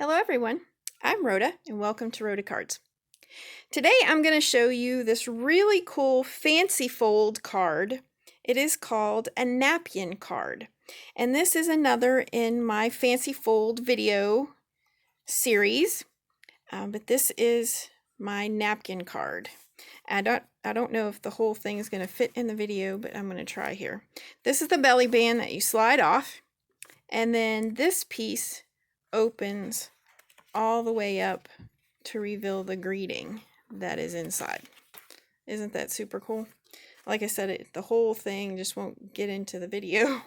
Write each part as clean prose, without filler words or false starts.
Hello everyone, I'm Rhoda and welcome to Rhoda Cards. Today I'm going to show you this really cool fancy fold card. It is called a napkin card, and this is another in my fancy fold video series, but this is my napkin card. I don't know if the whole thing is going to fit in the video, but I'm going to try here. This is the belly band that you slide off, and then this piece opens all the way up to reveal the greeting that is inside. Isn't that super cool? Like I said, the whole thing just won't get into the video,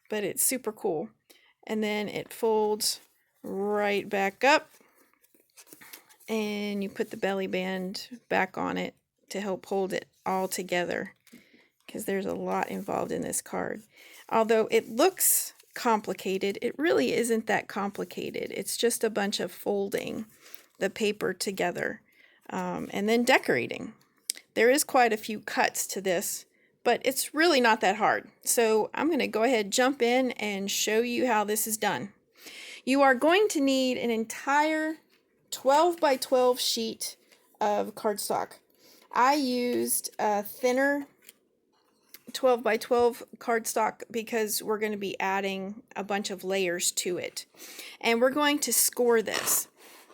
but it's super cool. And then it folds right back up, and you put the belly band back on it to help hold it all together, because there's a lot involved in this card. Although it looks complicated, it really isn't that complicated. It's just a bunch of folding the paper together and then decorating. There is quite a few cuts to this, but it's really not that hard. So I'm going to go ahead, jump in, and show you how this is done. You are going to need an entire 12 by 12 sheet of cardstock. I used a thinner 12 by 12 cardstock because we're going to be adding a bunch of layers to it. And we're going to score this.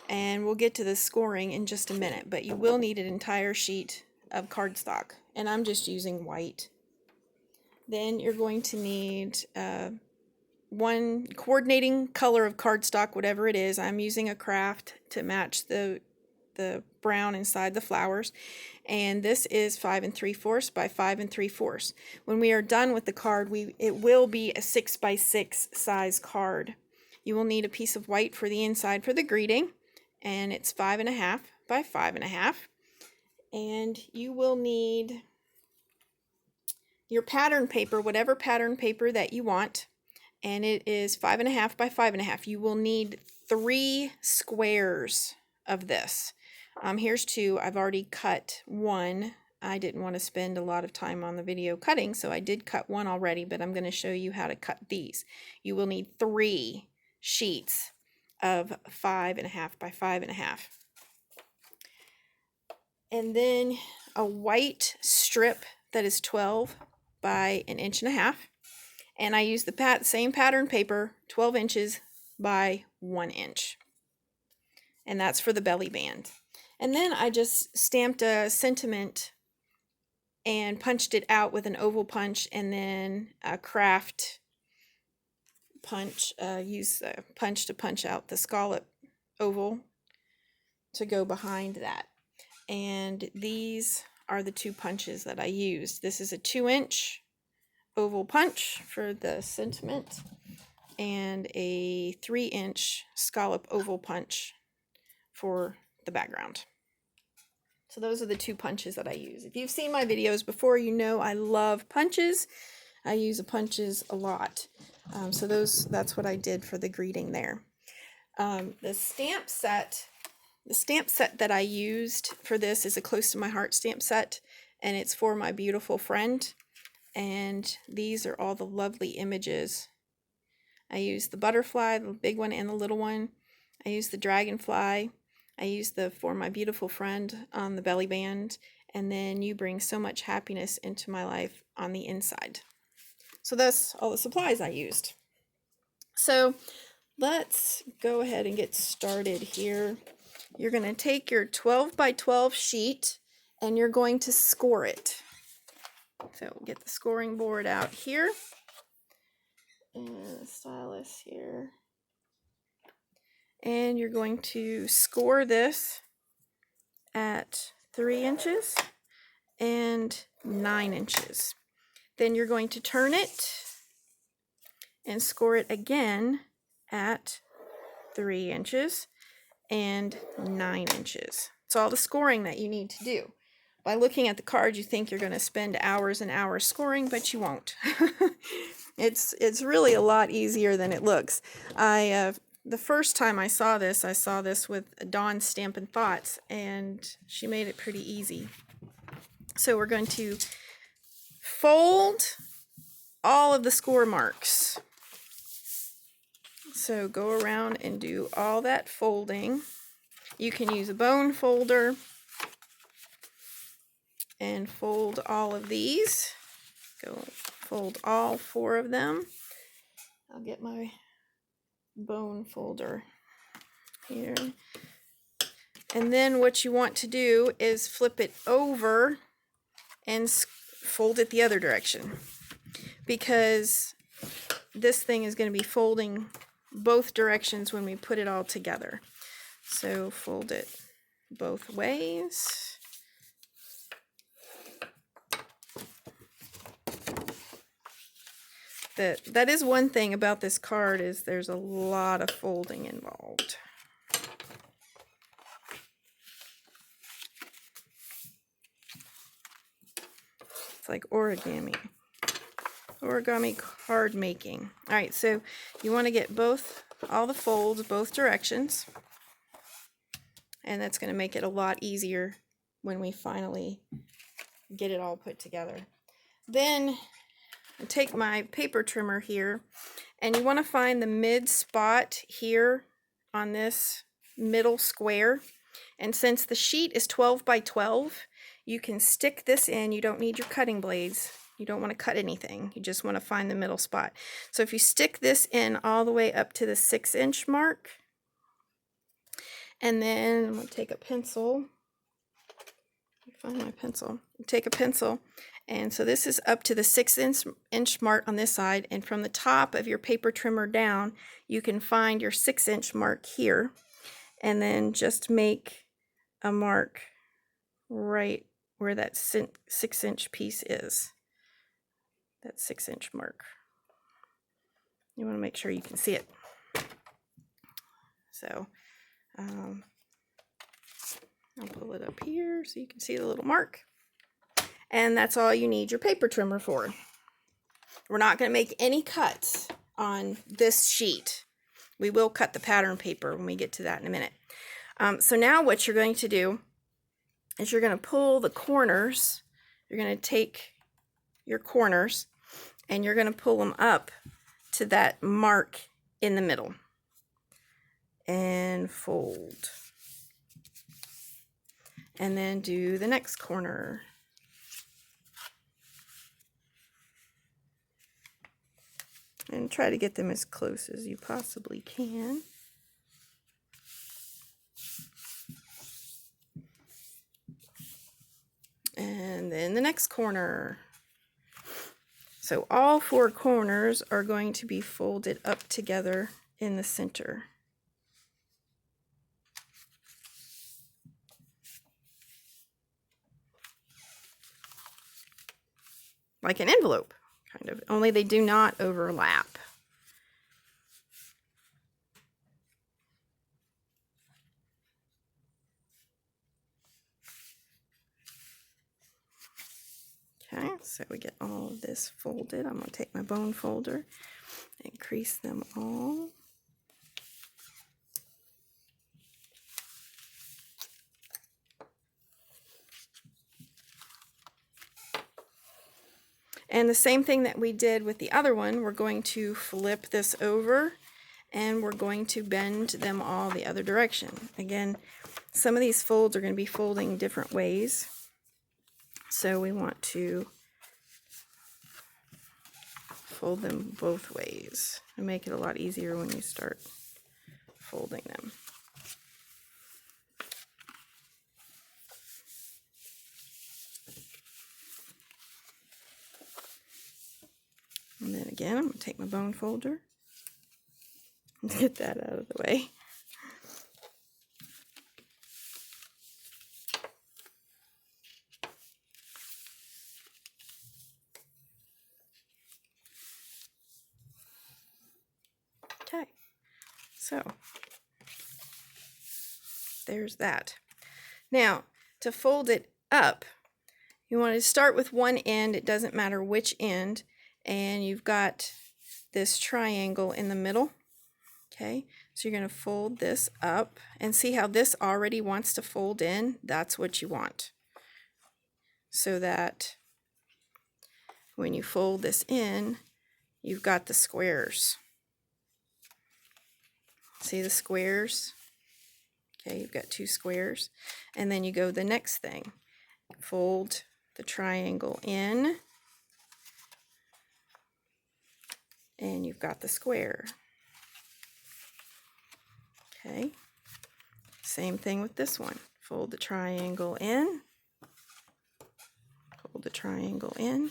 And we'll get to the scoring in just a minute, but you will need an entire sheet of cardstock. And I'm just using white. Then you're going to need one coordinating color of cardstock, whatever it is. I'm using a craft to match the brown inside the flowers, and this is 5 3/4 by 5 3/4. When we are done with the card, it will be a 6 by 6 size card. You will need a piece of white for the inside for the greeting, and it's 5 1/2 by 5 1/2. And you will need your pattern paper, whatever pattern paper that you want, and it is 5 1/2 by 5 1/2. You will need 3 squares of this. Here's 2. I've already cut 1. I didn't want to spend a lot of time on the video cutting, so I did cut 1 already, but I'm going to show you how to cut these. You will need 3 sheets of 5 1/2 by 5 1/2. And then a white strip that is 12 by 1.5 inches. And I use the same pattern paper, 12 inches by 1 inch. And that's for the belly band. And then I just stamped a sentiment and punched it out with an oval punch, and then a craft punch. Use a punch to punch out the scallop oval to go behind that. And these are the 2 punches that I used. This is a 2-inch oval punch for the sentiment, and a 3-inch scallop oval punch for the background. So those are the 2 punches that I use. If you've seen my videos before, you know I love punches. I use the punches a lot. So that's what I did for the greeting there. The stamp set that I used for this is a Close to My Heart stamp set, and it's for my beautiful friend. And these are all the lovely images. I used the butterfly, the big one and the little one. I used the dragonfly. I used the For My Beautiful Friend on the belly band. And then You Bring So Much Happiness Into My Life on the inside. So that's all the supplies I used. So let's go ahead and get started here. You're going to take your 12 by 12 sheet and you're going to score it. So we'll get the scoring board out here, and the stylus here. And you're going to score this at 3 inches and 9 inches. Then you're going to turn it and score it again at 3 inches and 9 inches. It's all the scoring that you need to do. By looking at the card, you think you're going to spend hours and hours scoring, but you won't. It's really a lot easier than it looks. The first time I saw this with Dawn's Stampin' Thoughts, and she made it pretty easy. So we're going to fold all of the score marks. So go around and do all that folding. You can use a bone folder and fold all of these. Go fold all 4 of them. I'll get my bone folder here. And then what you want to do is flip it over and fold it the other direction, because this thing is going to be folding both directions when we put it all together. So fold it both ways. That is one thing about this card, is there's a lot of folding involved. It's like origami card making. All right, so you want to get all the folds both directions, and that's going to make it a lot easier when we finally get it all put together. Then I take my paper trimmer here, and you want to find the mid spot here on this middle square. And since the sheet is 12 by 12, you can stick this in. You don't need your cutting blades. You don't want to cut anything. You just want to find the middle spot. So if you stick this in all the way up to the 6-inch mark, and then I'm going to take a pencil. Find my pencil. Take a pencil, and so this is up to the 6-inch mark on this side, and from the top of your paper trimmer down, you can find your 6-inch mark here, and then just make a mark right where that 6-inch piece is. That 6-inch mark. You want to make sure you can see it. So I'll pull it up here so you can see the little mark. And that's all you need your paper trimmer for. We're not going to make any cuts on this sheet. We will cut the pattern paper when we get to that in a minute. So now what you're going to do is you're going to pull the corners. You're going to take your corners and you're going to pull them up to that mark in the middle. And fold. And then do the next corner. And try to get them as close as you possibly can. And then the next corner. So all 4 corners are going to be folded up together in the center. Like an envelope, kind of, only they do not overlap. Okay, so we get all of this folded. I'm going to take my bone folder and crease them all. And the same thing that we did with the other one, we're going to flip this over and we're going to bend them all the other direction. Again, some of these folds are going to be folding different ways. So we want to fold them both ways and make it a lot easier when you start folding them. And then again, I'm going to take my bone folder and get that out of the way. Okay, so there's that. Now, to fold it up, you want to start with one end. It doesn't matter which end. And you've got this triangle in the middle. Okay, so you're going to fold this up and see how this already wants to fold in. That's what you want. So that when you fold this in, you've got the squares. See the squares? Okay, you've got 2 squares. And then you go the next thing. Fold the triangle in, and you've got the square. Okay, same thing with this one. Fold the triangle in, fold the triangle in,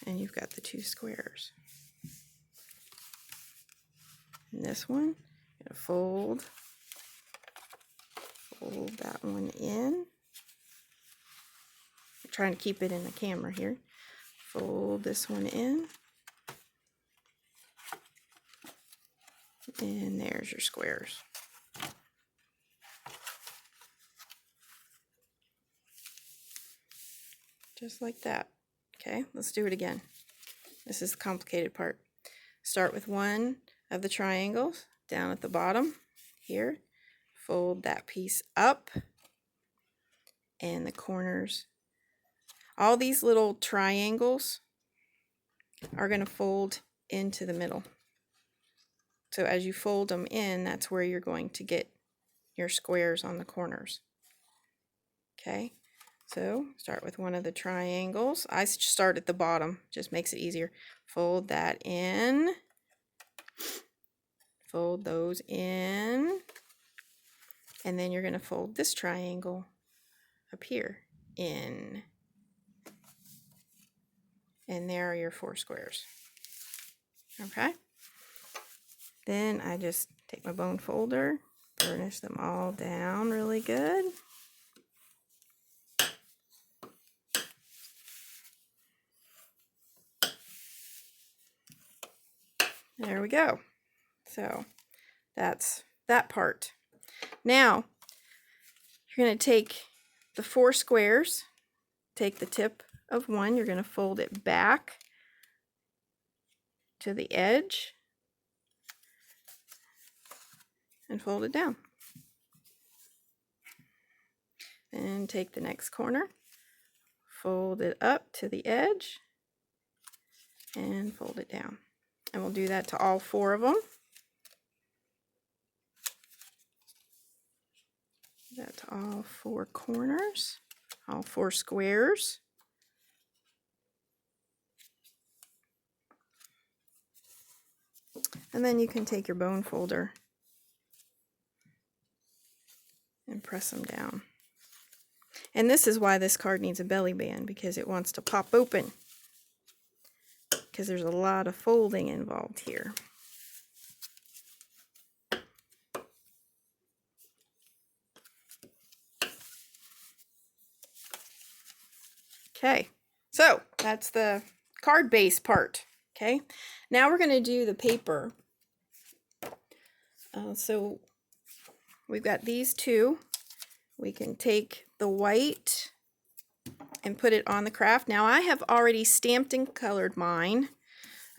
and you've got the 2 squares. And this one, you're going to fold that one in. I'm trying to keep it in the camera here. Fold this one in, and there's your squares. Just like that. Okay, let's do it again. This is the complicated part. Start with one of the triangles down at the bottom here. Fold that piece up, and the corners. All these little triangles are going to fold into the middle. So as you fold them in, that's where you're going to get your squares on the corners. Okay, so start with one of the triangles. I start at the bottom, just makes it easier. Fold that in, fold those in, and then you're going to fold this triangle up here in. And there are your 4 squares. Okay, then I just take my bone folder, burnish them all down really good. There we go. So that's that part. Now you're going to take the 4 squares, take the tip of one, you're going to fold it back to the edge and fold it down. And take the next corner, fold it up to the edge and fold it down. And we'll do that to all 4 of them. Do that to all 4 corners, all 4 squares. And then you can take your bone folder and press them down. And this is why this card needs a belly band, because it wants to pop open, because there's a lot of folding involved here. Okay, so that's the card base part. Okay, now we're going to do the paper. So we've got these 2. We can take the white and put it on the craft. Now I have already stamped and colored mine.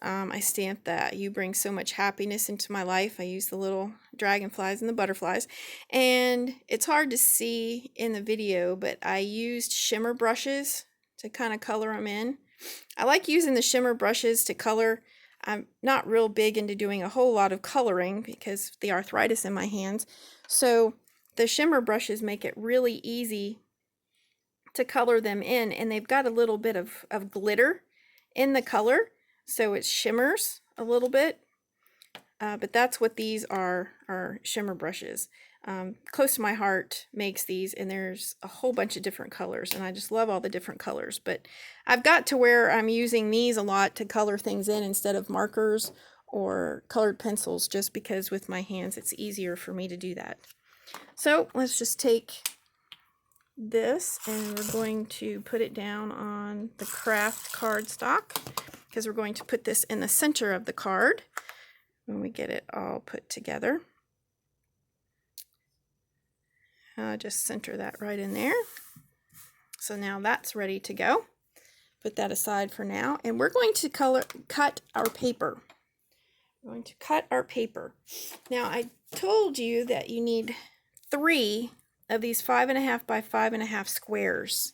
I stamped that "You bring so much happiness into my life." I use the little dragonflies and the butterflies. And it's hard to see in the video, but I used shimmer brushes to kind of color them in. I like using the shimmer brushes to color. I'm not real big into doing a whole lot of coloring because of the arthritis in my hands. So the shimmer brushes make it really easy to color them in, and they've got a little bit of glitter in the color, so it shimmers a little bit. But that's what these are shimmer brushes. Close to My Heart makes these, and there's a whole bunch of different colors, and I just love all the different colors. But I've got to where I'm using these a lot to color things in instead of markers or colored pencils, just because with my hands it's easier for me to do that. So let's just take this and we're going to put it down on the craft cardstock, because we're going to put this in the center of the card when we get it all put together. Just center that right in there. So now that's ready to go. Put that aside for now, and we're going to cut our paper. We're going to cut our paper. Now I told you that you need 3 of these 5.5 by 5.5 squares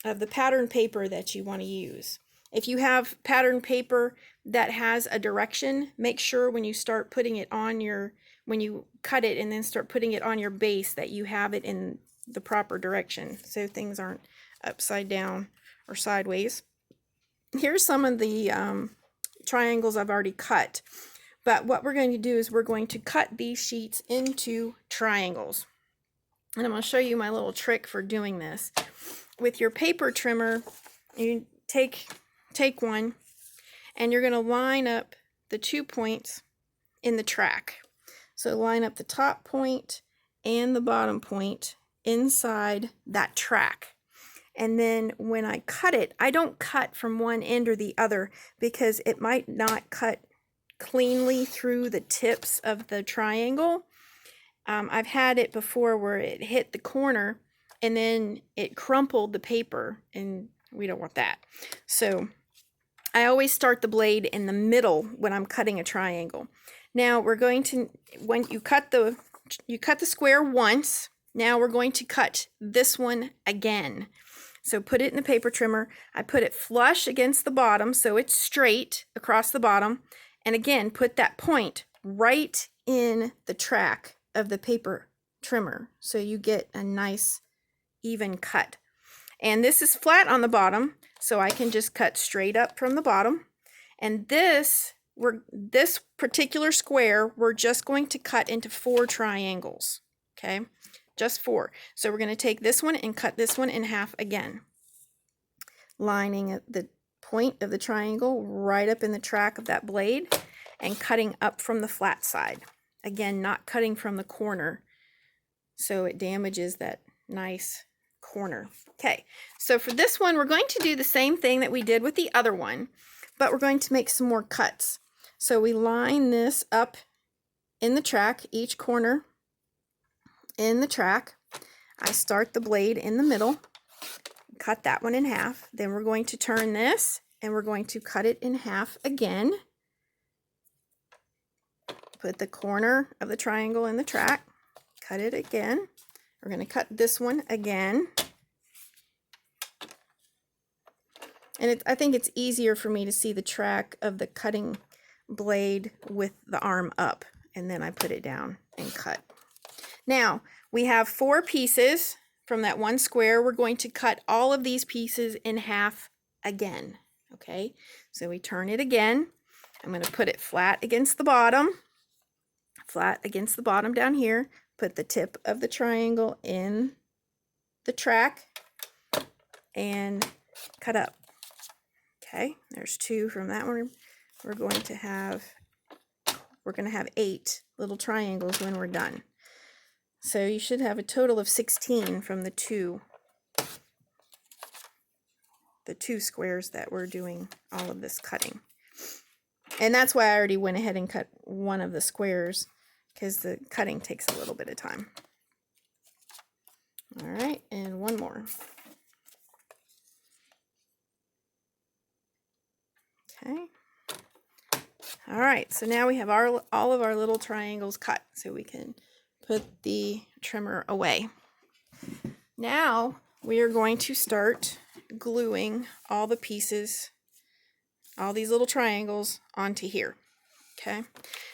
of the pattern paper that you want to use. If you have pattern paper that has a direction, make sure when you start putting it on your, when you cut it and then start putting it on your base, that you have it in the proper direction so things aren't upside down or sideways. Here's some of the triangles I've already cut. But what we're going to do is we're going to cut these sheets into triangles. And I'm going to show you my little trick for doing this. With your paper trimmer, you take one and you're going to line up the 2 points in the track. So line up the top point and the bottom point inside that track. And then when I cut it, I don't cut from one end or the other because it might not cut cleanly through the tips of the triangle. I've had it before where it hit the corner and then it crumpled the paper, and we don't want that. So I always start the blade in the middle when I'm cutting a triangle. Now we're going to, when you cut the square once, now we're going to cut this one again. So put it in the paper trimmer. I put it flush against the bottom so it's straight across the bottom. And again, put that point right in the track of the paper trimmer so you get a nice even cut. And this is flat on the bottom, so I can just cut straight up from the bottom. And this particular square, we're just going to cut into 4 triangles, okay? Just 4. So we're going to take this one and cut this one in half again, lining the point of the triangle right up in the track of that blade and cutting up from the flat side. Again, not cutting from the corner so it damages that nice corner. Okay, so for this one we're going to do the same thing that we did with the other one, but we're going to make some more cuts. So we line this up in the track, each corner in the track. I start the blade in the middle, cut that one in half. Then we're going to turn this and we're going to cut it in half again. Put the corner of the triangle in the track, cut it again. We're going to cut this one again. And I think it's easier for me to see the track of the cutting blade with the arm up, and then I put it down and cut. Now we have 4 pieces from that one square. We're going to cut all of these pieces in half again. Okay, so we turn it again. I'm going to put it flat against the bottom down here. Put the tip of the triangle in the track and cut up. Okay, there's 2 from that one. We're going to have 8 little triangles when we're done. So you should have a total of 16 from the two squares that we're doing all of this cutting. And that's why I already went ahead and cut one of the squares, because the cutting takes a little bit of time. All right, and one more. Okay. All right, so now we have all of our little triangles cut, so we can put the trimmer away. Now we are going to start gluing all the pieces, all these little triangles onto here. Okay,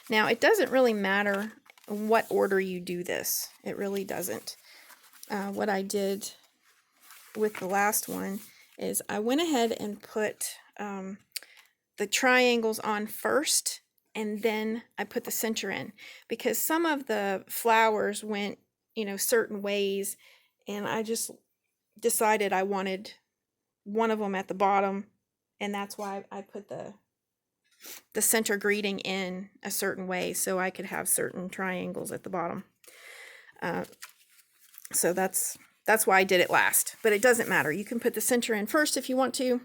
now it doesn't really matter what order you do this. It really doesn't. What I did with the last one is I went ahead and put the triangles on first, and then I put the center in, because some of the flowers went, certain ways, and I just decided I wanted one of them at the bottom, and that's why I put the center greeting in a certain way so I could have certain triangles at the bottom. So that's why I did it last, but it doesn't matter. You can put the center in first if you want to.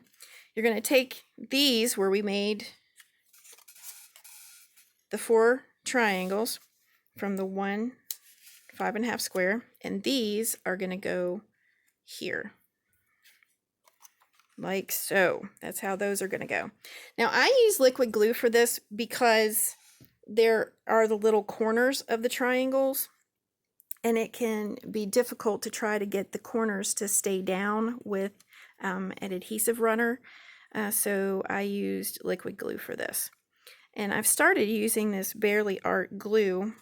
You're going to take these where we made the 4 triangles from the 1 5.5 square, and these are going to go here, like so. That's how those are going to go. Now I use liquid glue for this because there are the little corners of the triangles, and it can be difficult to try to get the corners to stay down with an adhesive runner. so I used liquid glue for this. And I've started using this Barely Art glue,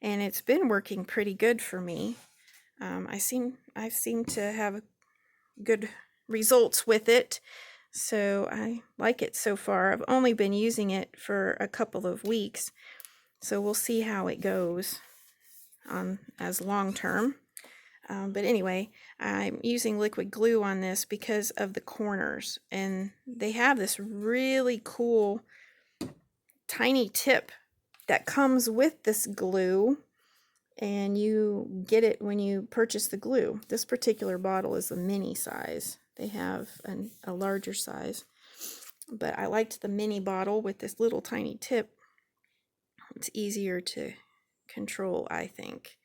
and it's been working pretty good for me. I've seemed to have good results with it, so I like it so far. I've only been using it for a couple of weeks, so we'll see how it goes as long term. But anyway, I'm using liquid glue on this because of the corners, and they have this really cool tiny tip that comes with this glue, and you get it when you purchase the glue. This particular bottle is a mini size. They have a larger size, but I liked the mini bottle with this little tiny tip. It's easier to control, I think.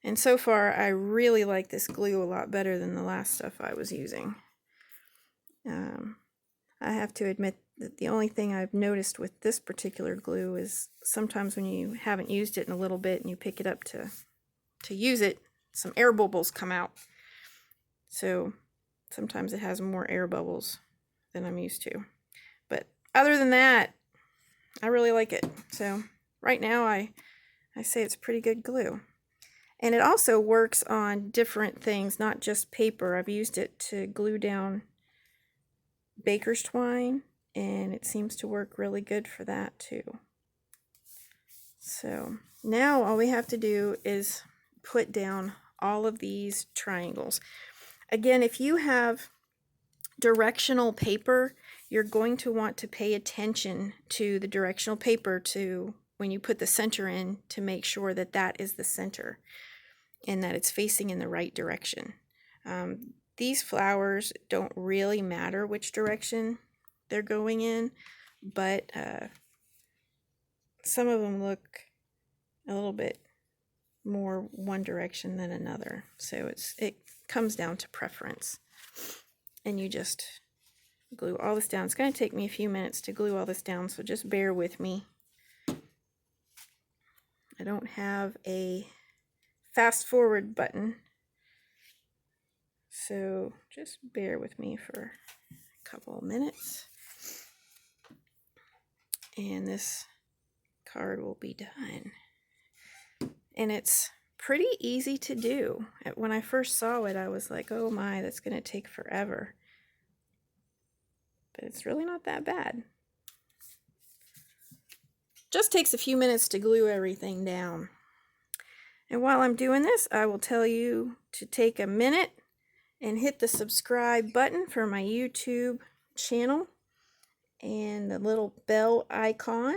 And so far, I really like this glue a lot better than the last stuff I was using. I have to admit that the only thing I've noticed with this particular glue is sometimes when you haven't used it in a little bit and you pick it up to use it, some air bubbles come out. So sometimes it has more air bubbles than I'm used to. But other than that, I really like it. So right now I say it's pretty good glue. And it also works on different things, not just paper. I've used it to glue down baker's twine, and it seems to work really good for that too. So now all we have to do is put down all of these triangles. Again, if you have directional paper, you're going to want to pay attention to the directional paper when you put the center in, to make sure that that is the center and that it's facing in the right direction. These flowers don't really matter which direction they're going in, but some of them look a little bit more one direction than another. So it comes down to preference. And you just glue all this down. It's going to take me a few minutes to glue all this down, so just bear with me. I don't have a fast forward button, so just bear with me for a couple of minutes. And this card will be done. And it's pretty easy to do. When I first saw it, I was like, oh my, that's going to take forever. But it's really not that bad. Just takes a few minutes to glue everything down. And while I'm doing this, I will tell you to take a minute and hit the subscribe button for my YouTube channel and the little bell icon,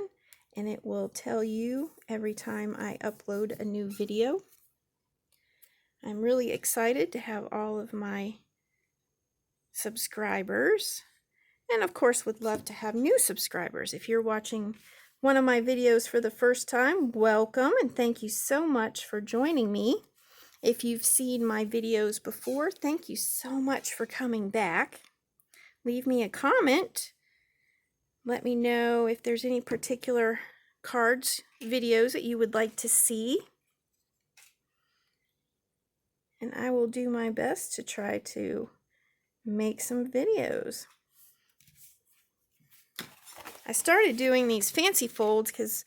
and it will tell you every time I upload a new video. I'm really excited to have all of my subscribers, and of course would love to have new subscribers. If you're watching one of my videos for the first time, welcome, and thank you so much for joining me. If you've seen my videos before, thank you so much for coming back. Leave me a comment. Let me know if there's any particular cards, videos that you would like to see. And I will do my best to try to make some videos. I started doing these fancy folds because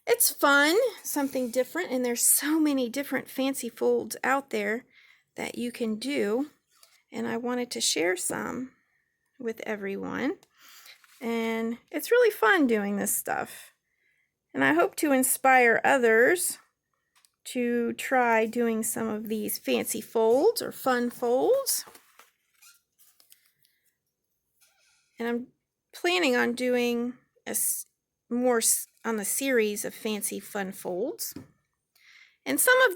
it's fun, something different, and there's so many different fancy folds out there that you can do, and I wanted to share some with everyone. And it's really fun doing this stuff, and I hope to inspire others to try doing some of these fancy folds or fun folds. And I'm planning on doing more on the series of fancy fun folds. And some of